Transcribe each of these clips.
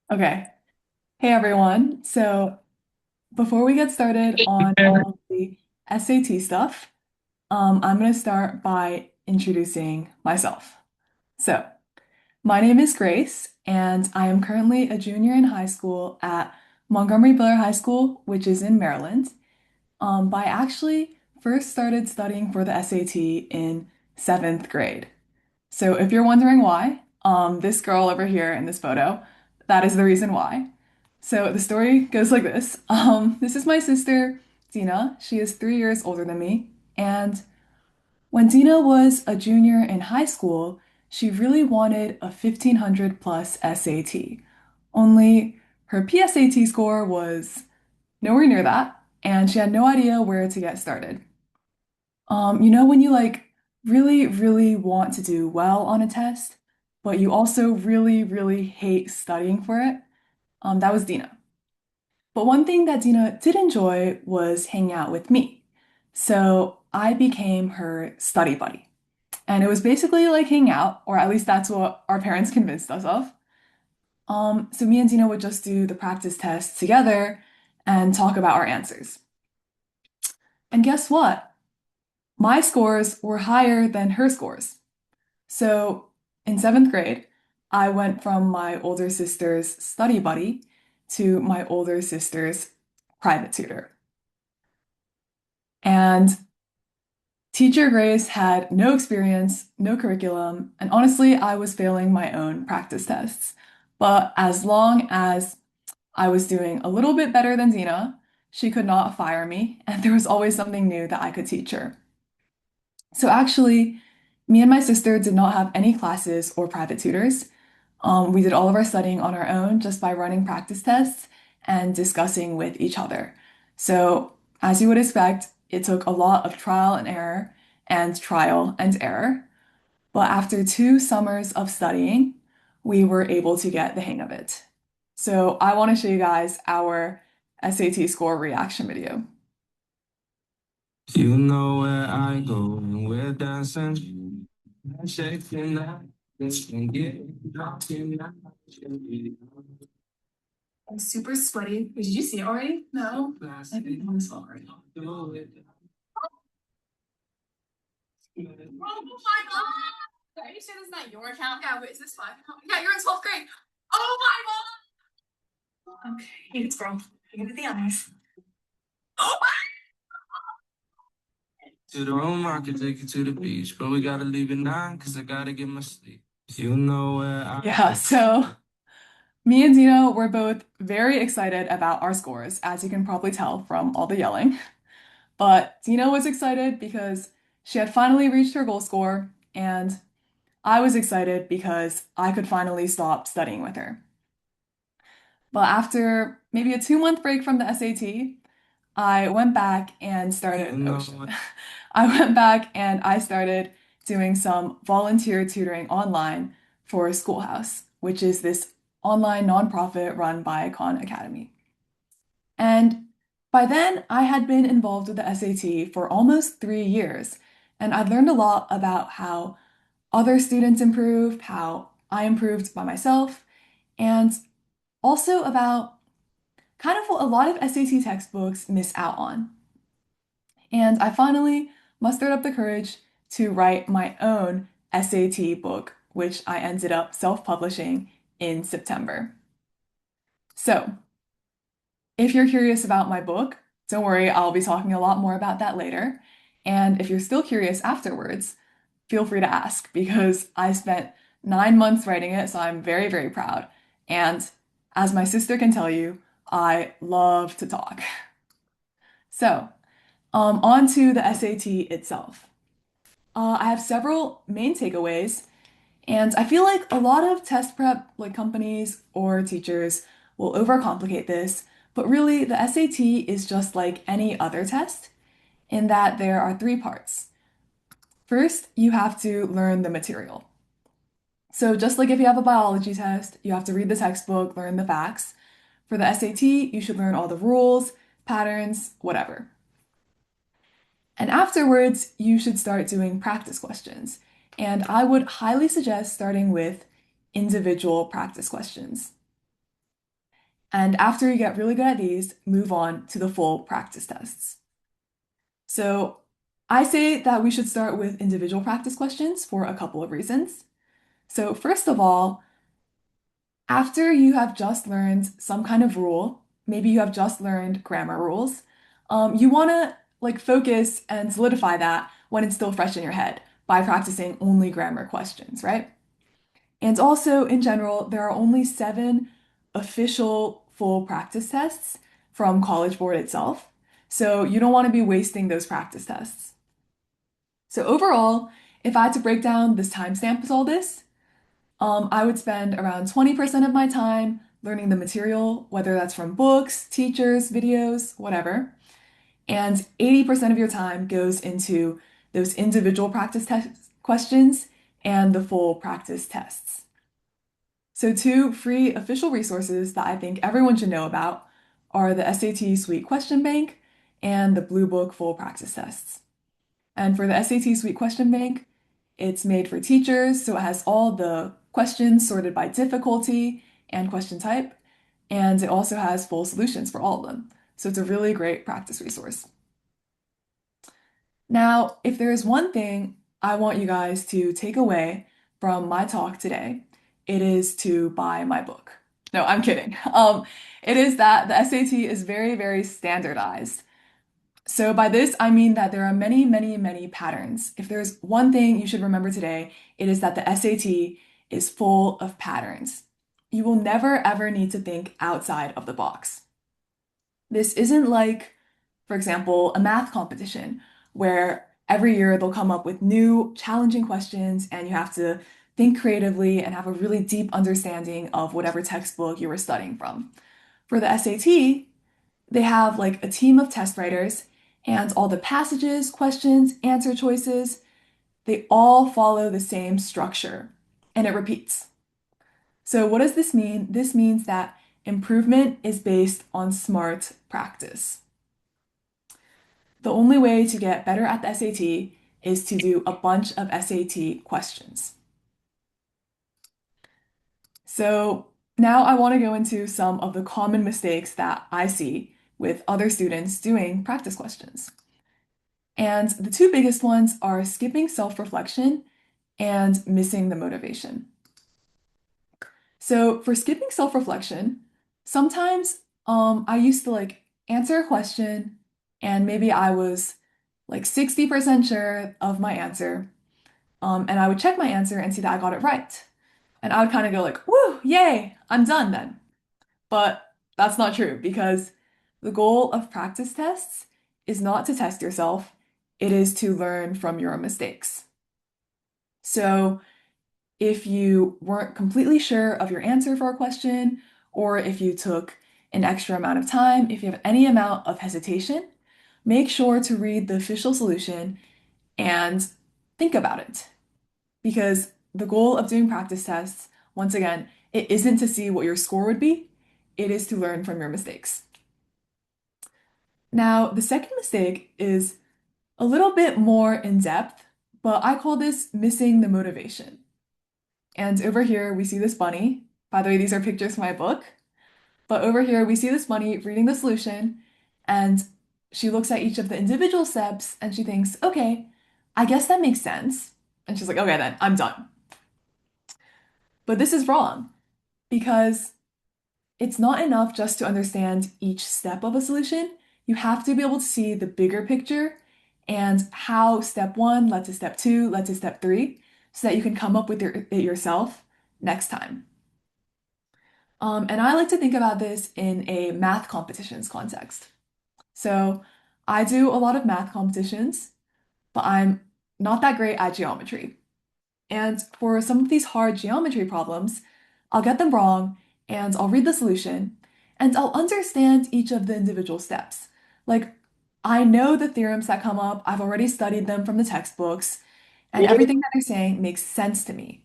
Okay. Hey everyone. So before we get started on all of the SAT stuff, I'm going to start by introducing myself. So my name is Grace, and I am currently a junior in high school at Montgomery Blair High School, which is in Maryland. But I actually first started studying for the SAT in seventh grade. So if you're wondering why, this girl over here in this photo, that is the reason why. So the story goes like this. This is my sister, Dina. She is 3 years older than me. And when Dina was a junior in high school, she really wanted a 1500 plus SAT. Only her PSAT score was nowhere near that, and she had no idea where to get started. When you really, really want to do well on a test, but you also really, really hate studying for it? That was Dina. But one thing that Dina did enjoy was hanging out with me. So I became her study buddy. And it was basically like hanging out, or at least that's what our parents convinced us of. So me and Dina would just do the practice tests together and talk about our answers. And guess what? My scores were higher than her scores. So in seventh grade, I went from my older sister's study buddy to my older sister's private tutor. And Teacher Grace had no experience, no curriculum, and honestly, I was failing my own practice tests. But as long as I was doing a little bit better than Dina, she could not fire me, and there was always something new that I could teach her. So actually, me and my sister did not have any classes or private tutors. We did all of our studying on our own just by running practice tests and discussing with each other. So, as you would expect, it took a lot of trial and error and trial and error. But after 2 summers of studying, we were able to get the hang of it. So, I want to show you guys our SAT score reaction video. You know where I go and we're dancing, shaking that, and getting drunk in that. I'm super sweaty. Did you see it already? No. I think I'm already. Oh my God! Are you sure this is not your account? Yeah, wait, is this my account? Yeah, you're in 12th grade. Oh my God! Okay, it's girl. Look at the eyes. Oh my! To the room, I could take you to the beach, but we gotta leave at 9 'cause I gotta get my sleep. You know where I Yeah, so me and Dino were both very excited about our scores, as you can probably tell from all the yelling. But Dino was excited because she had finally reached her goal score, and I was excited because I could finally stop studying with her. But after maybe a 2 month break from the SAT, I went back and you started, oh know shit. I went back and I started doing some volunteer tutoring online for Schoolhouse, which is this online nonprofit run by Khan Academy. And by then, I had been involved with the SAT for almost 3 years, and I'd learned a lot about how other students improved, how I improved by myself, and also about kind of what a lot of SAT textbooks miss out on. And I finally mustered up the courage to write my own SAT book, which I ended up self-publishing in September. So, if you're curious about my book, don't worry, I'll be talking a lot more about that later. And if you're still curious afterwards, feel free to ask because I spent 9 months writing it, so I'm very, very proud. And as my sister can tell you, I love to talk. So, on to the SAT itself. I have several main takeaways, and I feel like a lot of test prep like companies or teachers will overcomplicate this, but really the SAT is just like any other test in that there are three parts. First, you have to learn the material. So just like if you have a biology test, you have to read the textbook, learn the facts. For the SAT, you should learn all the rules, patterns, whatever. And afterwards, you should start doing practice questions. And I would highly suggest starting with individual practice questions. And after you get really good at these, move on to the full practice tests. So I say that we should start with individual practice questions for a couple of reasons. So first of all, after you have just learned some kind of rule, maybe you have just learned grammar rules, you want to like focus and solidify that when it's still fresh in your head by practicing only grammar questions, right? And also, in general, there are only 7 official full practice tests from College Board itself. So you don't want to be wasting those practice tests. So overall, if I had to break down this timestamp with all this, I would spend around 20% of my time learning the material, whether that's from books, teachers, videos, whatever. And 80% of your time goes into those individual practice test questions and the full practice tests. So, 2 free official resources that I think everyone should know about are the SAT Suite Question Bank and the Blue Book Full Practice Tests. And for the SAT Suite Question Bank, it's made for teachers, so it has all the questions sorted by difficulty and question type, and it also has full solutions for all of them. So it's a really great practice resource. Now, if there is one thing I want you guys to take away from my talk today, it is to buy my book. No, I'm kidding. It is that the SAT is very, very standardized. So by this, I mean that there are many, many, many patterns. If there's one thing you should remember today, it is that the SAT is full of patterns. You will never, ever need to think outside of the box. This isn't like, for example, a math competition where every year they'll come up with new challenging questions and you have to think creatively and have a really deep understanding of whatever textbook you were studying from. For the SAT, they have like a team of test writers and all the passages, questions, answer choices, they all follow the same structure and it repeats. So what does this mean? This means that improvement is based on smart practice. The only way to get better at the SAT is to do a bunch of SAT questions. So now I want to go into some of the common mistakes that I see with other students doing practice questions. And the 2 biggest ones are skipping self-reflection and missing the motivation. So for skipping self-reflection, sometimes I used to like answer a question and maybe I was like 60% sure of my answer. And I would check my answer and see that I got it right. And I would kind of go like, woo, yay, I'm done then. But that's not true because the goal of practice tests is not to test yourself, it is to learn from your mistakes. So if you weren't completely sure of your answer for a question, or if you took an extra amount of time, if you have any amount of hesitation, make sure to read the official solution and think about it. Because the goal of doing practice tests, once again, it isn't to see what your score would be, it is to learn from your mistakes. Now, the second mistake is a little bit more in depth, but I call this missing the motivation. And over here, we see this bunny. By the way, these are pictures from my book. But over here, we see this bunny reading the solution, and she looks at each of the individual steps and she thinks, okay, I guess that makes sense. And she's like, okay, then I'm done. But this is wrong because it's not enough just to understand each step of a solution. You have to be able to see the bigger picture and how step 1 led to step 2, led to step 3, so that you can come up with it yourself next time. And I like to think about this in a math competitions context. So I do a lot of math competitions, but I'm not that great at geometry. And for some of these hard geometry problems, I'll get them wrong and I'll read the solution and I'll understand each of the individual steps. Like, I know the theorems that come up, I've already studied them from the textbooks, and everything that they're saying makes sense to me.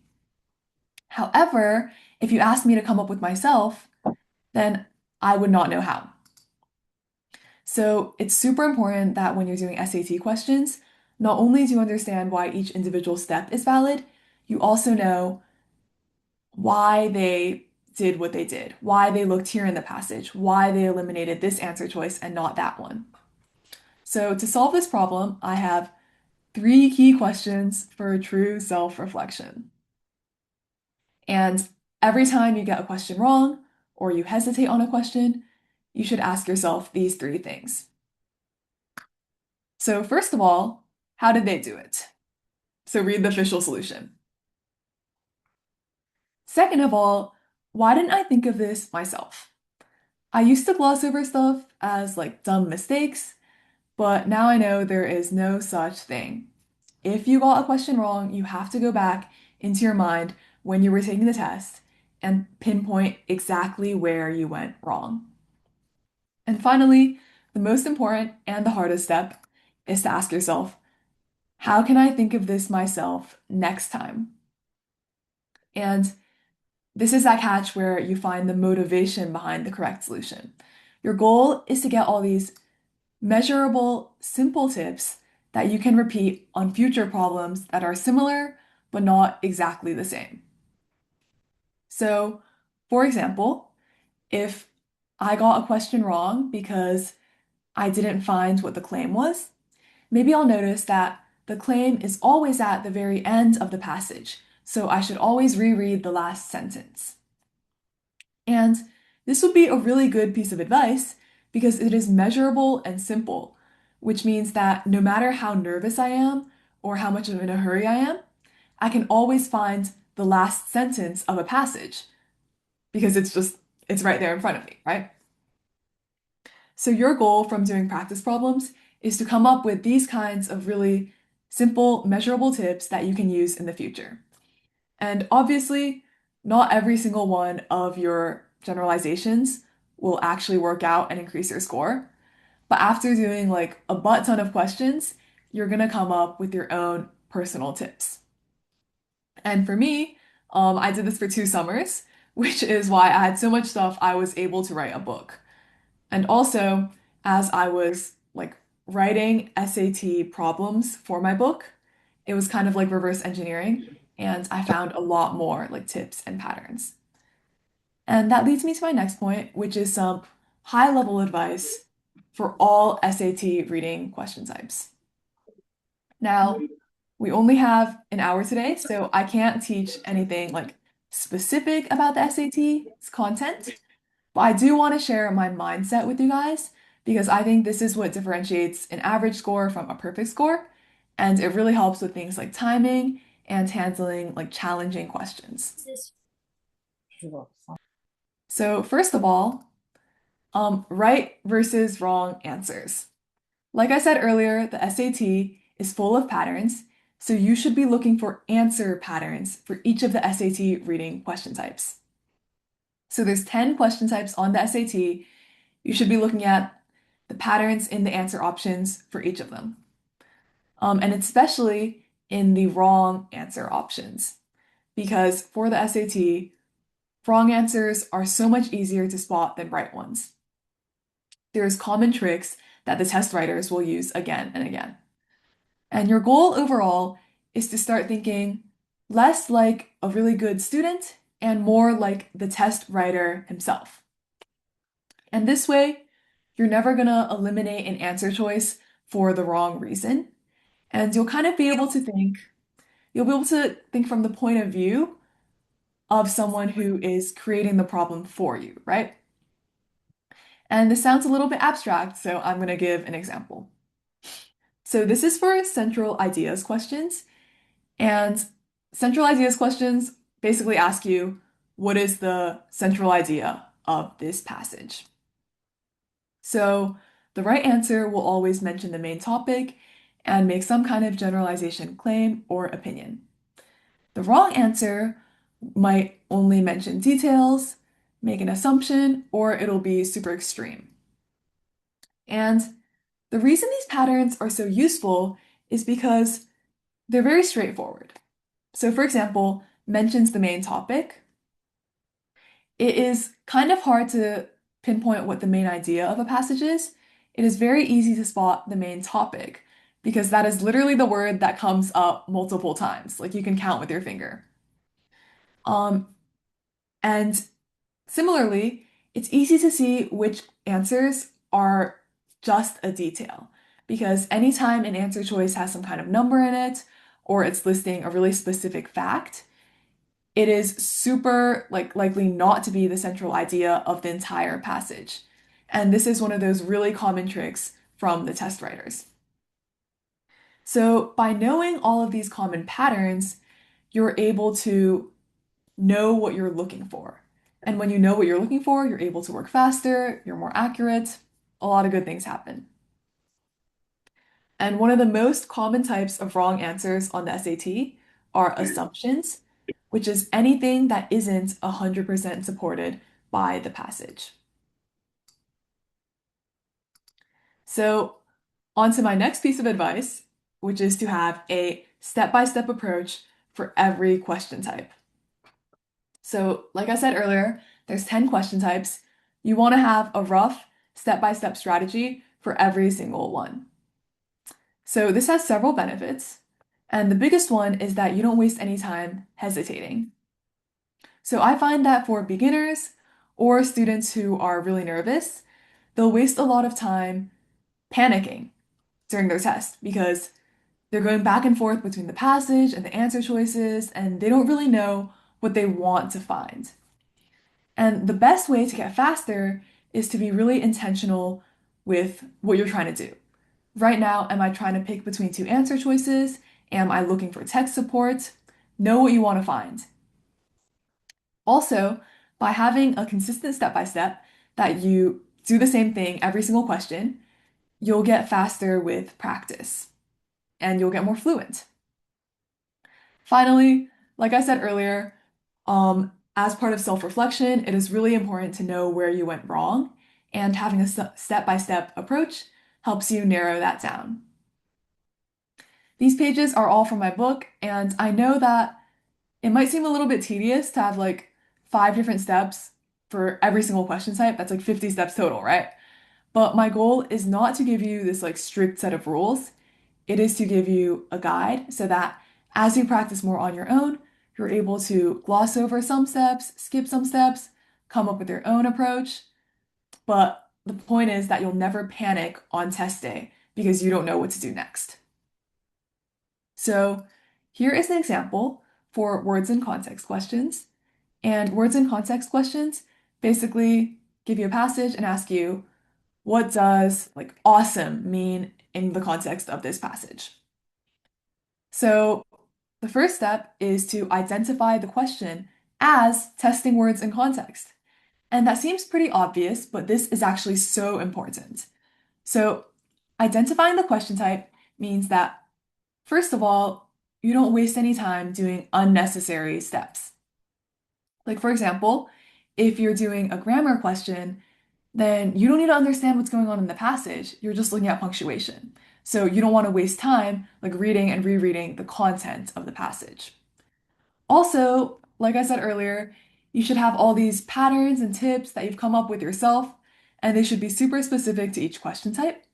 However, if you ask me to come up with myself, then I would not know how. So it's super important that when you're doing SAT questions, not only do you understand why each individual step is valid, you also know why they did what they did, why they looked here in the passage, why they eliminated this answer choice and not that one. So to solve this problem, I have three key questions for true self-reflection. And every time you get a question wrong or you hesitate on a question, you should ask yourself these three things. So first of all, how did they do it? So read the official solution. Second of all, why didn't I think of this myself? I used to gloss over stuff as like dumb mistakes, but now I know there is no such thing. If you got a question wrong, you have to go back into your mind when you were taking the test and pinpoint exactly where you went wrong. And finally, the most important and the hardest step is to ask yourself, how can I think of this myself next time? And this is that catch where you find the motivation behind the correct solution. Your goal is to get all these measurable, simple tips that you can repeat on future problems that are similar but not exactly the same. So, for example, if I got a question wrong because I didn't find what the claim was, maybe I'll notice that the claim is always at the very end of the passage, so I should always reread the last sentence. And this would be a really good piece of advice because it is measurable and simple, which means that no matter how nervous I am or how much of in a hurry I am, I can always find the last sentence of a passage because it's right there in front of me, right? So your goal from doing practice problems is to come up with these kinds of really simple, measurable tips that you can use in the future. And obviously, not every single one of your generalizations will actually work out and increase your score. But after doing like a butt ton of questions, you're gonna come up with your own personal tips. And for me, I did this for 2 summers, which is why I had so much stuff I was able to write a book. And also, as I was like writing SAT problems for my book, it was kind of like reverse engineering, and I found a lot more like tips and patterns. And that leads me to my next point, which is some high-level advice for all SAT reading question types. Now, we only have an hour today, so I can't teach anything like specific about the SAT's content. But I do want to share my mindset with you guys because I think this is what differentiates an average score from a perfect score. And it really helps with things like timing and handling like challenging questions. So first of all, right versus wrong answers. Like I said earlier, the SAT is full of patterns, so you should be looking for answer patterns for each of the SAT reading question types. So there's 10 question types on the SAT. You should be looking at the patterns in the answer options for each of them. And especially in the wrong answer options, because for the SAT, wrong answers are so much easier to spot than right ones. There's common tricks that the test writers will use again and again. And your goal overall is to start thinking less like a really good student and more like the test writer himself. And this way, you're never gonna eliminate an answer choice for the wrong reason. And you'll be able to think from the point of view of someone who is creating the problem for you, right? And this sounds a little bit abstract, so I'm gonna give an example. So this is for central ideas questions, and central ideas questions basically ask you, what is the central idea of this passage? So the right answer will always mention the main topic and make some kind of generalization claim or opinion. The wrong answer might only mention details, make an assumption, or it'll be super extreme. And the reason these patterns are so useful is because they're very straightforward. So, for example, mentions the main topic. It is kind of hard to pinpoint what the main idea of a passage is. It is very easy to spot the main topic because that is literally the word that comes up multiple times. Like you can count with your finger. Um, and Similarly, it's easy to see which answers are just a detail because anytime an answer choice has some kind of number in it or it's listing a really specific fact, it is super likely not to be the central idea of the entire passage. And this is one of those really common tricks from the test writers. So by knowing all of these common patterns, you're able to know what you're looking for. And when you know what you're looking for, you're able to work faster, you're more accurate, a lot of good things happen. And one of the most common types of wrong answers on the SAT are assumptions, which is anything that isn't 100% supported by the passage. So, on to my next piece of advice, which is to have a step-by-step approach for every question type. So, like I said earlier, there's 10 question types. You want to have a rough step-by-step strategy for every single one. So, this has several benefits. And the biggest one is that you don't waste any time hesitating. So, I find that for beginners or students who are really nervous, they'll waste a lot of time panicking during their test because they're going back and forth between the passage and the answer choices, and they don't really know what they want to find. And the best way to get faster is to be really intentional with what you're trying to do. Right now, am I trying to pick between two answer choices? Am I looking for text support? Know what you want to find. Also, by having a consistent step by step that you do the same thing every single question, you'll get faster with practice and you'll get more fluent. Finally, like I said earlier, as part of self-reflection, it is really important to know where you went wrong, and having a step-by-step approach helps you narrow that down. These pages are all from my book, and I know that it might seem a little bit tedious to have like 5 different steps for every single question type. That's like 50 steps total, right? But my goal is not to give you this like strict set of rules. It is to give you a guide so that as you practice more on your own, you're able to gloss over some steps, skip some steps, come up with your own approach. But the point is that you'll never panic on test day because you don't know what to do next. So here is an example for words and context questions. And words and context questions basically give you a passage and ask you, what does like awesome mean in the context of this passage? So the first step is to identify the question as testing words in context. And that seems pretty obvious, but this is actually so important. So identifying the question type means that, first of all, you don't waste any time doing unnecessary steps. Like, for example, if you're doing a grammar question, then you don't need to understand what's going on in the passage. You're just looking at punctuation. So you don't want to waste time like reading and rereading the content of the passage. Also, like I said earlier, you should have all these patterns and tips that you've come up with yourself, and they should be super specific to each question type.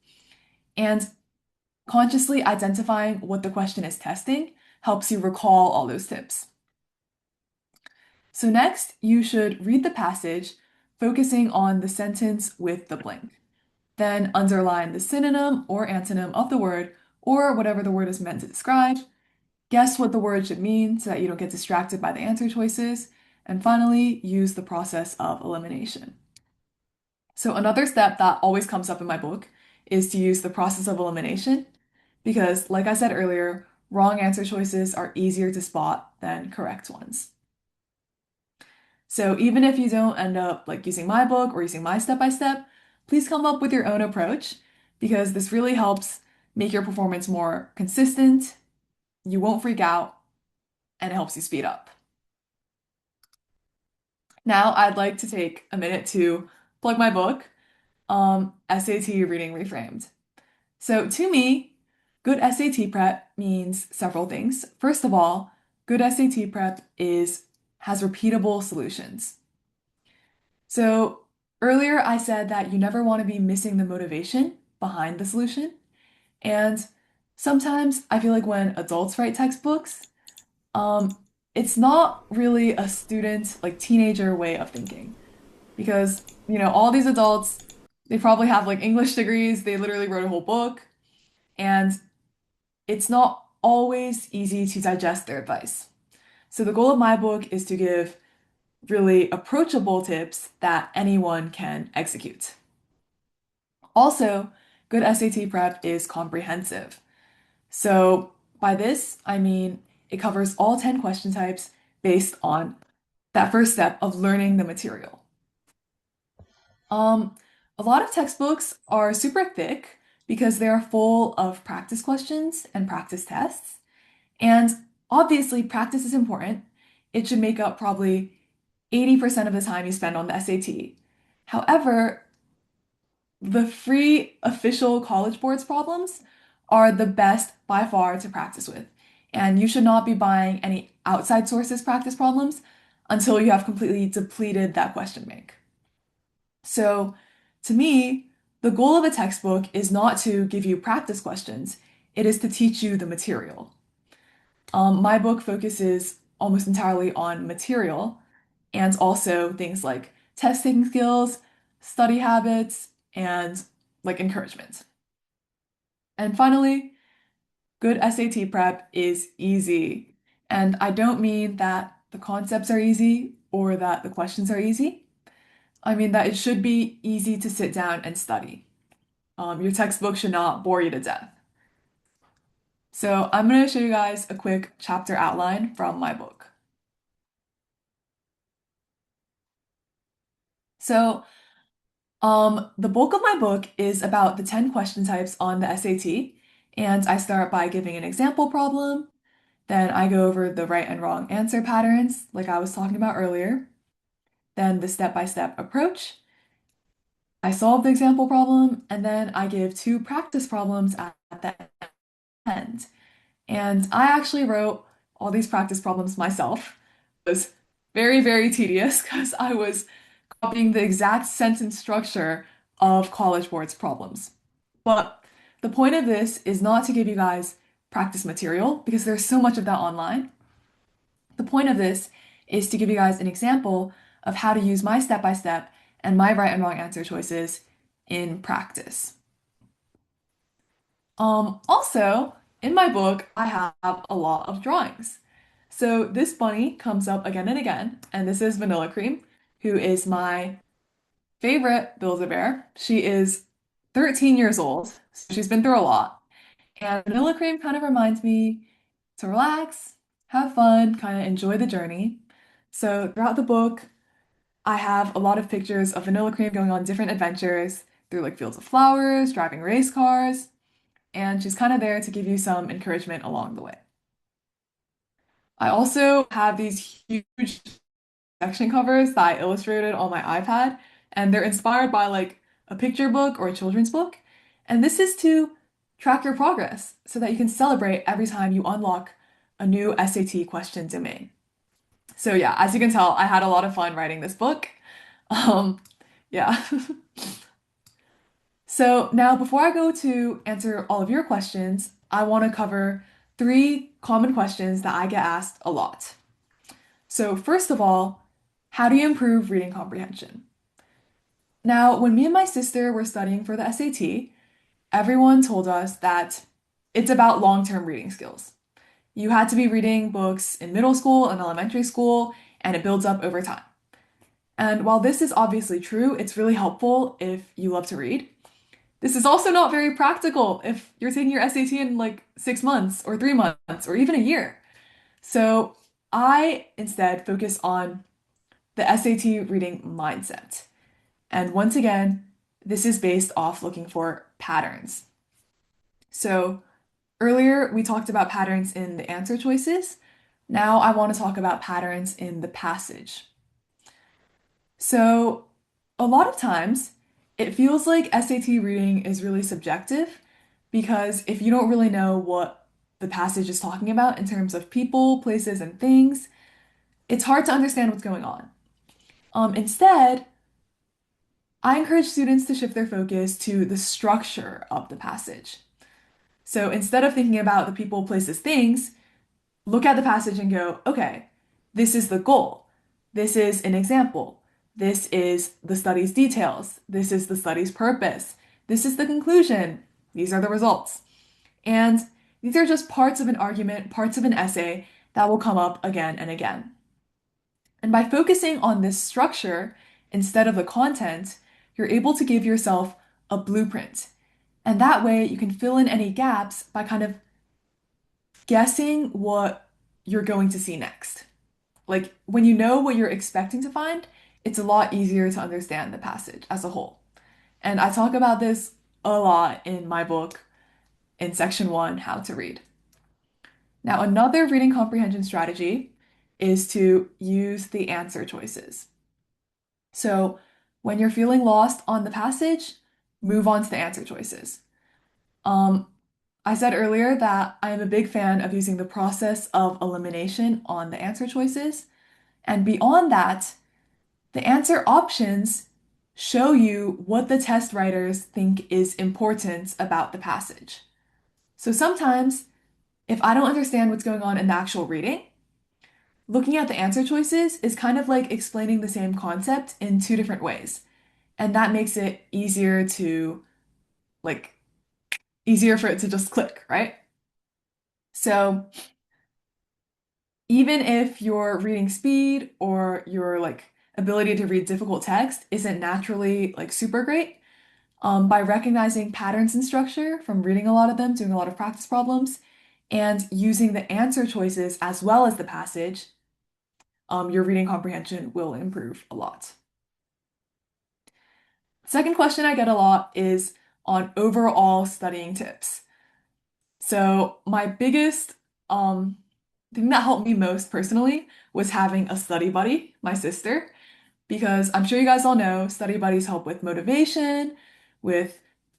And consciously identifying what the question is testing helps you recall all those tips. So next, you should read the passage, focusing on the sentence with the blank. Then underline the synonym or antonym of the word, or whatever the word is meant to describe. Guess what the word should mean so that you don't get distracted by the answer choices. And finally, use the process of elimination. So another step that always comes up in my book is to use the process of elimination because, like I said earlier, wrong answer choices are easier to spot than correct ones. So even if you don't end up like using my book or using my step by step, please come up with your own approach because this really helps make your performance more consistent. You won't freak out and it helps you speed up. Now I'd like to take a minute to plug my book, SAT Reading Reframed. So to me, good SAT prep means several things. First of all, good SAT prep has repeatable solutions. So earlier I said that you never want to be missing the motivation behind the solution. And sometimes I feel like when adults write textbooks, um, it's not really a student, like teenager way of thinking. because, all these adults, they probably have like English degrees, they literally wrote a whole book, and it's not always easy to digest their advice. So the goal of my book is to give really approachable tips that anyone can execute. Also, good SAT prep is comprehensive. So by this, I mean it covers all 10 question types based on that first step of learning the material. Um, a lot of textbooks are super thick because they are full of practice questions and practice tests. And obviously, practice is important. It should make up probably 80% of the time you spend on the SAT. However, the free official College Boards problems are the best by far to practice with. And you should not be buying any outside sources practice problems until you have completely depleted that question bank. So, to me, the goal of a textbook is not to give you practice questions, it is to teach you the material. My book focuses almost entirely on material and also things like test taking skills, study habits, and like encouragement. And finally, good SAT prep is easy. And I don't mean that the concepts are easy or that the questions are easy. I mean that it should be easy to sit down and study. Your textbook should not bore you to death. So I'm going to show you guys a quick chapter outline from my book. So the bulk of my book is about the 10 question types on the SAT, and I start by giving an example problem. Then I go over the right and wrong answer patterns, like I was talking about earlier. Then the step-by-step approach. I solve the example problem, and then I give two practice problems at the end. And I actually wrote all these practice problems myself. It was very, very tedious because I was copying the exact sentence structure of College Boards problems. But the point of this is not to give you guys practice material because there's so much of that online. The point of this is to give you guys an example of how to use my step by step and my right and wrong answer choices in practice. Also, in my book, I have a lot of drawings. So this bunny comes up again and again, and this is Vanilla Cream, who is my favorite Build-A-Bear. She is 13 years old, so she's been through a lot. And Vanilla Cream kind of reminds me to relax, have fun, kind of enjoy the journey. So throughout the book, I have a lot of pictures of Vanilla Cream going on different adventures through like fields of flowers, driving race cars, and she's kind of there to give you some encouragement along the way. I also have these huge section covers that I illustrated on my iPad, and they're inspired by like a picture book or a children's book. And this is to track your progress so that you can celebrate every time you unlock a new SAT question domain. So yeah, as you can tell, I had a lot of fun writing this book. Um, yeah. So now before I go to answer all of your questions, I want to cover three common questions that I get asked a lot. So first of all, how do you improve reading comprehension? Now, when me and my sister were studying for the SAT, everyone told us that it's about long-term reading skills. You had to be reading books in middle school and elementary school, and it builds up over time. And while this is obviously true, it's really helpful if you love to read. This is also not very practical if you're taking your SAT in like 6 months or 3 months or even a year. So I instead focus on the SAT reading mindset. And once again, this is based off looking for patterns. So earlier we talked about patterns in the answer choices. Now I want to talk about patterns in the passage. So a lot of times it feels like SAT reading is really subjective because if you don't really know what the passage is talking about in terms of people, places, and things, it's hard to understand what's going on. Instead, I encourage students to shift their focus to the structure of the passage. So instead of thinking about the people, places, things, look at the passage and go, okay, this is the goal. This is an example. This is the study's details. This is the study's purpose. This is the conclusion. These are the results. And these are just parts of an argument, parts of an essay that will come up again and again. And by focusing on this structure instead of the content, you're able to give yourself a blueprint. And that way you can fill in any gaps by kind of guessing what you're going to see next. Like when you know what you're expecting to find, it's a lot easier to understand the passage as a whole. And I talk about this a lot in my book in section one, How to Read. Now, another reading comprehension strategy is to use the answer choices. So when you're feeling lost on the passage, move on to the answer choices. Um, I said earlier that I am a big fan of using the process of elimination on the answer choices. And beyond that, the answer options show you what the test writers think is important about the passage. So sometimes, if I don't understand what's going on in the actual reading, looking at the answer choices is kind of like explaining the same concept in two different ways. And that makes it like, easier for it to just click, right? So even if your reading speed or your like ability to read difficult text isn't naturally like super great, by recognizing patterns in structure from reading a lot of them, doing a lot of practice problems, and using the answer choices as well as the passage, your reading comprehension will improve a lot. Second question I get a lot is on overall studying tips. So my biggest thing that helped me most personally was having a study buddy, my sister, because I'm sure you guys all know study buddies help with motivation, with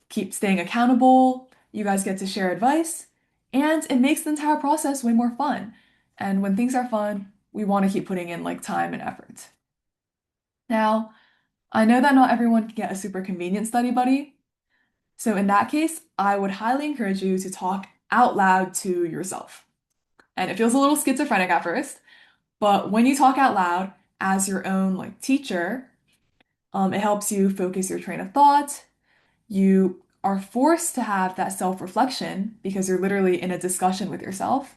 keep staying accountable. You guys get to share advice, and it makes the entire process way more fun. And when things are fun, we want to keep putting in like time and effort. Now, I know that not everyone can get a super convenient study buddy. So in that case, I would highly encourage you to talk out loud to yourself. And it feels a little schizophrenic at first, but when you talk out loud as your own like teacher, it helps you focus your train of thought. You are forced to have that self-reflection because you're literally in a discussion with yourself.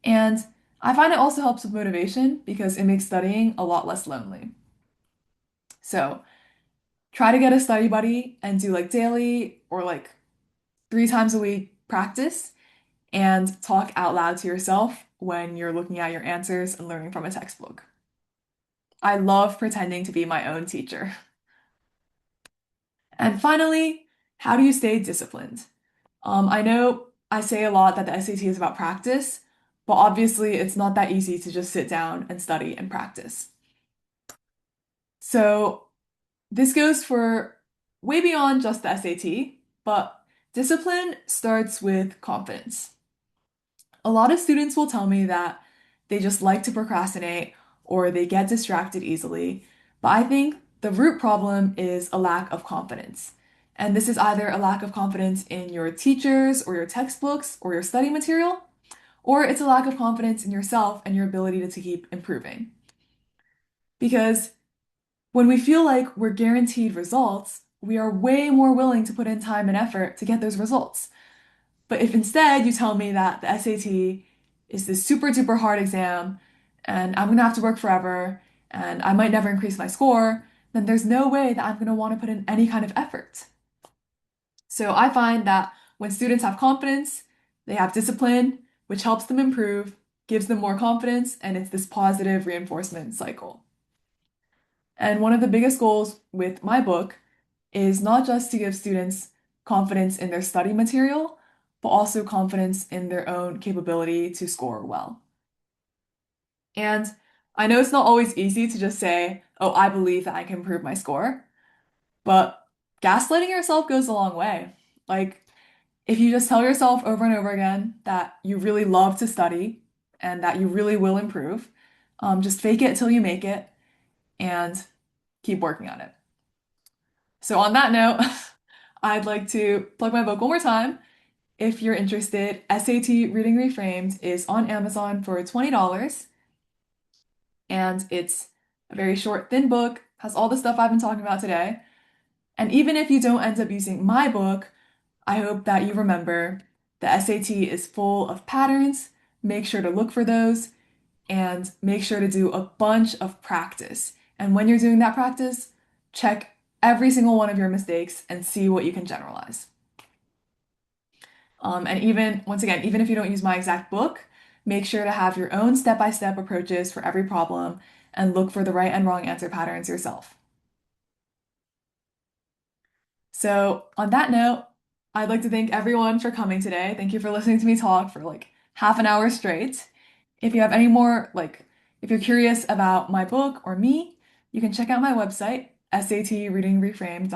And I find it also helps with motivation because it makes studying a lot less lonely. So try to get a study buddy and do like daily or like 3 times a week practice and talk out loud to yourself when you're looking at your answers and learning from a textbook. I love pretending to be my own teacher. And finally, how do you stay disciplined? I know I say a lot that the SAT is about practice, but obviously it's not that easy to just sit down and study and practice. So this goes for way beyond just the SAT, but discipline starts with confidence. A lot of students will tell me that they just like to procrastinate or they get distracted easily, but I think the root problem is a lack of confidence. And this is either a lack of confidence in your teachers or your textbooks or your study material, or it's a lack of confidence in yourself and your ability to keep improving. Because when we feel like we're guaranteed results, we are way more willing to put in time and effort to get those results. But if instead you tell me that the SAT is this super duper hard exam and I'm gonna have to work forever and I might never increase my score, then there's no way that I'm gonna want to put in any kind of effort. So I find that when students have confidence, they have discipline, which helps them improve, gives them more confidence, and it's this positive reinforcement cycle. And one of the biggest goals with my book is not just to give students confidence in their study material, but also confidence in their own capability to score well. And I know it's not always easy to just say, oh, I believe that I can improve my score, but gaslighting yourself goes a long way. Like, if you just tell yourself over and over again that you really love to study and that you really will improve, just fake it till you make it and keep working on it. So, on that note, I'd like to plug my book one more time. If you're interested, SAT Reading Reframed is on Amazon for $20, and it's a very short, thin book Has all the stuff I've been talking about today. And even if you don't end up using my book, I hope that you remember the SAT is full of patterns. Make sure to look for those and make sure to do a bunch of practice. And when you're doing that practice, check every single one of your mistakes and see what you can generalize. And even, once again, even if you don't use my exact book, make sure to have your own step-by-step approaches for every problem and look for the right and wrong answer patterns yourself. So, on that note, I'd like to thank everyone for coming today. Thank you for listening to me talk for like half an hour straight. If you have any more, if you're curious about my book or me, you can check out my website, satreadingreframed.com.